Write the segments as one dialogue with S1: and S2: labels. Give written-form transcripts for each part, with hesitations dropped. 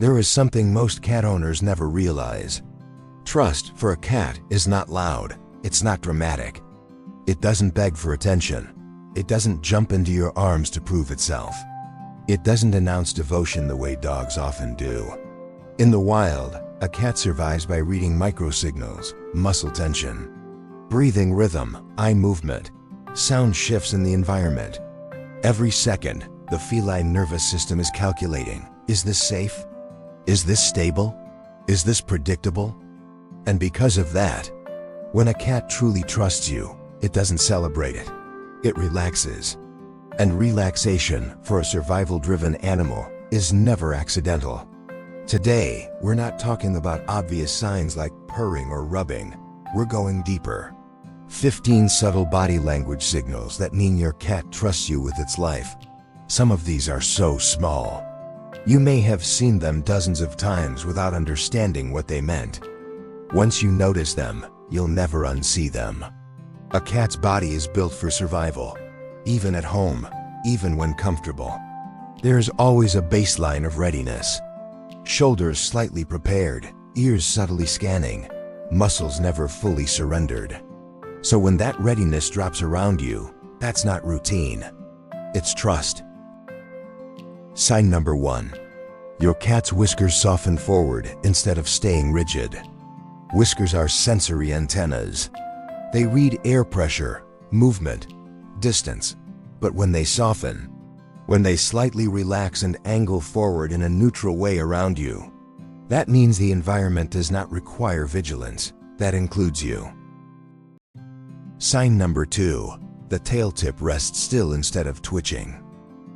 S1: There is something most cat owners never realize. Trust for a cat is not loud. It's not dramatic. It doesn't beg for attention. It doesn't jump into your arms to prove itself. It doesn't announce devotion the way dogs often do. In the wild, a cat survives by reading microsignals, muscle tension, breathing rhythm, eye movement, sound shifts in the environment. Every second, the feline nervous system is calculating, is this safe? Is this stable? Is this predictable? And because of that, when a cat truly trusts you, it doesn't celebrate it. It relaxes. And relaxation, for a survival-driven animal, is never accidental. Today, we're not talking about obvious signs like purring or rubbing. We're going deeper. 15 subtle body language signals that mean your cat trusts you with its life. Some of these are so small. You may have seen them dozens of times without understanding what they meant. Once you notice them, you'll never unsee them. A cat's body is built for survival. Even at home, even when comfortable. There's always a baseline of readiness. Shoulders slightly prepared, ears subtly scanning, muscles never fully surrendered. So when that readiness drops around you, that's not routine. It's trust. Sign number 1. Your cat's whiskers soften forward instead of staying rigid. Whiskers are sensory antennas. They read air pressure, movement, distance. But when they soften, when they slightly relax and angle forward in a neutral way around you, that means the environment does not require vigilance. That includes you. Sign number 2. The tail tip rests still instead of twitching.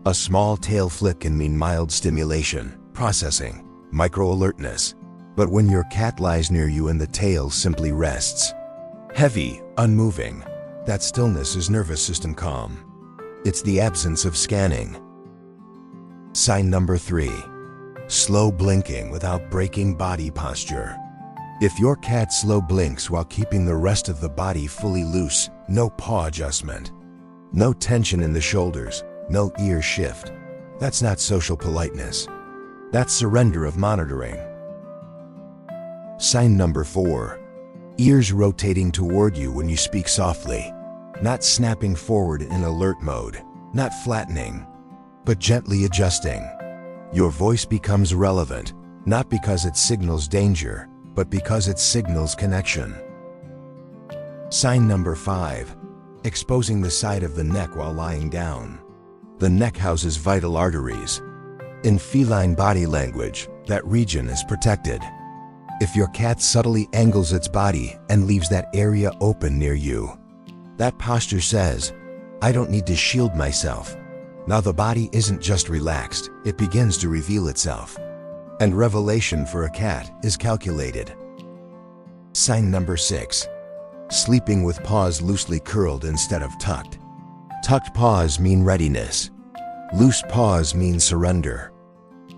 S1: A small tail flick can mean mild stimulation, processing, micro-alertness. But when your cat lies near you and the tail simply rests, heavy, unmoving, that stillness is nervous system calm. It's the absence of scanning. Sign number 3. Slow blinking without breaking body posture. If your cat slow blinks while keeping the rest of the body fully loose, no paw adjustment, no tension in the shoulders, no ear shift, that's not social politeness. That's surrender of monitoring. Sign number 4. Ears rotating toward you when you speak softly. Not snapping forward in alert mode, not flattening, but gently adjusting. Your voice becomes relevant, not because it signals danger, but because it signals connection. Sign number 5. Exposing the side of the neck while lying down. The neck houses vital arteries. In feline body language, that region is protected. If your cat subtly angles its body and leaves that area open near you, that posture says, I don't need to shield myself. Now the body isn't just relaxed, it begins to reveal itself. And revelation for a cat is calculated. Sign number 6. Sleeping with paws loosely curled instead of tucked. Tucked paws mean readiness. Loose paws mean surrender.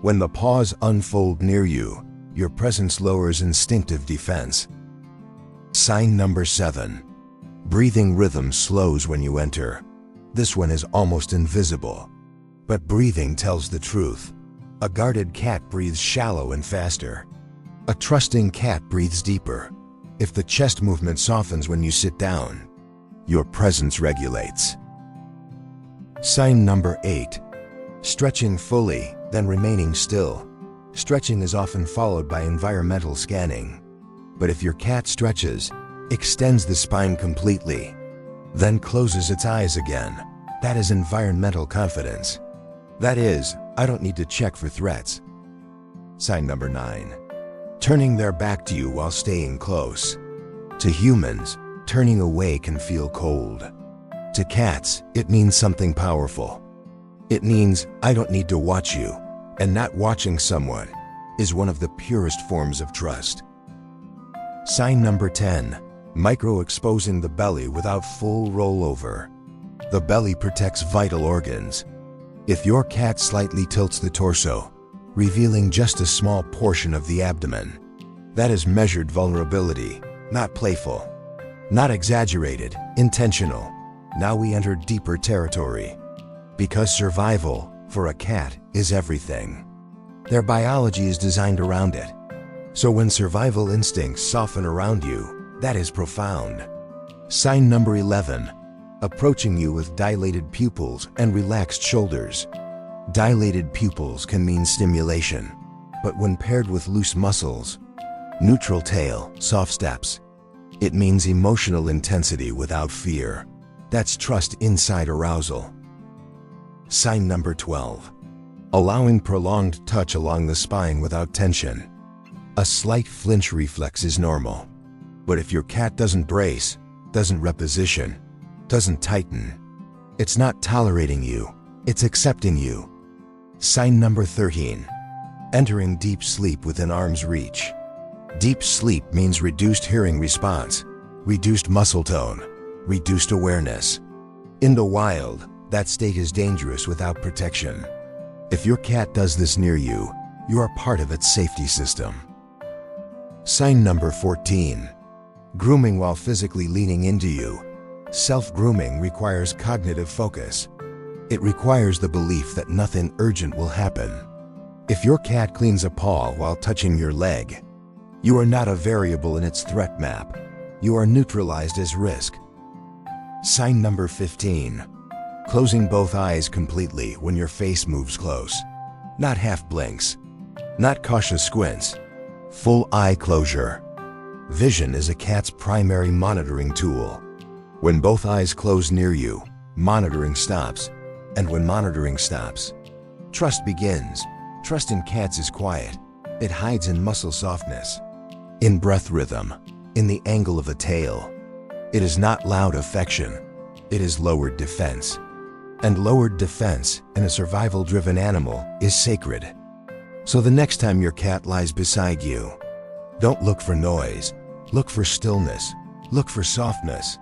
S1: When the paws unfold near you, your presence lowers instinctive defense. Sign number 7. Breathing rhythm slows when you enter. This one is almost invisible. But breathing tells the truth. A guarded cat breathes shallow and faster. A trusting cat breathes deeper. If the chest movement softens when you sit down, your presence regulates. Sign number 8. Stretching fully, then remaining still. Stretching is often followed by environmental scanning. But if your cat stretches, extends the spine completely, then closes its eyes again, that is environmental confidence. That is, I don't need to check for threats. Sign number 9. Turning their back to you while staying close. To humans, turning away can feel cold. To cats, it means something powerful. It means, I don't need to watch you, and not watching someone is one of the purest forms of trust. Sign number 10. Micro-exposing the belly without full rollover. The belly protects vital organs. If your cat slightly tilts the torso, revealing just a small portion of the abdomen, that is measured vulnerability, not playful, not exaggerated, intentional. Now we enter deeper territory. Because survival, for a cat, is everything. Their biology is designed around it. So when survival instincts soften around you, that is profound. Sign number 11. Approaching you with dilated pupils and relaxed shoulders. Dilated pupils can mean stimulation, but when paired with loose muscles, neutral tail, soft steps, it means emotional intensity without fear. That's trust inside arousal. Sign number 12. Allowing prolonged touch along the spine without tension. A slight flinch reflex is normal, but if your cat doesn't brace, doesn't reposition, doesn't tighten, it's not tolerating you, it's accepting you. Sign number 13. Entering deep sleep within arm's reach. Deep sleep means reduced hearing response, reduced muscle tone, reduced awareness. In the wild, that state is dangerous without protection. If your cat does this near you, you are part of its safety system. Sign number 14. Grooming while physically leaning into you. Self-grooming requires cognitive focus. It requires the belief that nothing urgent will happen. If your cat cleans a paw while touching your leg, you are not a variable in its threat map. You are neutralized as risk. Sign number 15. Closing both eyes completely when your face moves close. Not half blinks, not cautious squints, full eye closure. Vision is a cat's primary monitoring tool. When both eyes close near you, monitoring stops. And when monitoring stops, trust begins. Trust in cats is quiet. It hides in muscle softness, in breath rhythm, in the angle of the tail. It is not loud affection. It is lowered defense. And lowered defense in a survival-driven animal is sacred. So the next time your cat lies beside you, don't look for noise. Look for stillness. Look for softness.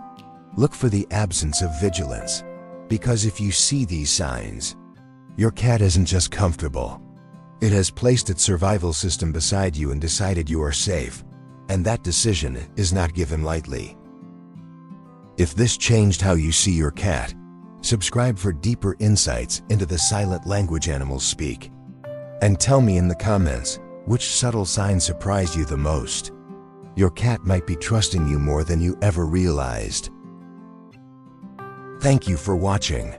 S1: Look for the absence of vigilance. Because if you see these signs, your cat isn't just comfortable. It has placed its survival system beside you and decided you are safe. And that decision is not given lightly. If this changed how you see your cat, subscribe for deeper insights into the silent language animals speak. And tell me in the comments, which subtle sign surprised you the most? Your cat might be trusting you more than you ever realized. Thank you for watching.